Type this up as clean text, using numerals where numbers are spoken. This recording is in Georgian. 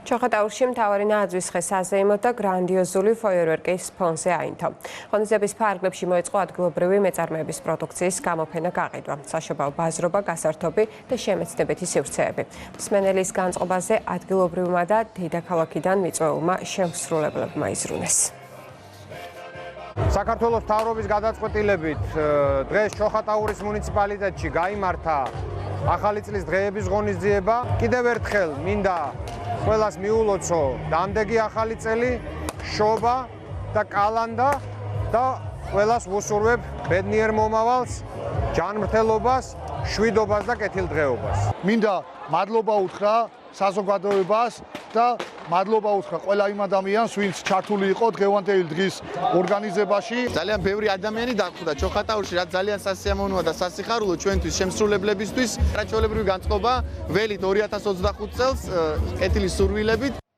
ჩოხატაურში მთავარი ნაძვის ხე საზეიმოდ და გრანდიოზული ფოიერვერკის ფონზე აინთო. ღონისძიების ფარგლებში მოეწყო ადგილობრივი მეწარმეების პროდუქციის გამოფენა გაყიდვა, საშობაო ბაზრობა, გასართობი და შემეცნებითი სივრცეები. მსმენელის განწყობაზე ადგილობრივმა და დედაქალაქიდან მიწვეულმა შემსრულებლებმა იზრუნეს. საქართველოს მთავრობის გადაწყვეტილებით დღეს ჩოხატაურის მუნიციპალიტეტში გაიმართა ახალი წლის დღეების ღონისძიება. კიდევ ერთხელ მინდა ყველას მიულოცო დამდეგი ახალი წელი, შობა და კალანდა და ყველას ვუსურვებ ბედნიერ მომავალს, ჯანმრთელობას, შვიდობას და კეთილდღეობას. მინდა მადლობა უთხრა საზოგადოებას და მადლობა უთხრა ყველა იმ ადამიანს, ვინც ჩართული იყო დღევანდელი დღის ორგანიზებაში. ძალიან ბევრი ადამიანი დახვდა ჩოხატაურში, რაც ძალიან სასიამოვნოა და სასიხარულო ჩვენთვის შემსრულებლებისთვის. რაჩვეულებრივი განწყობა ველით 2025 წელს კეთილი სურვილებით.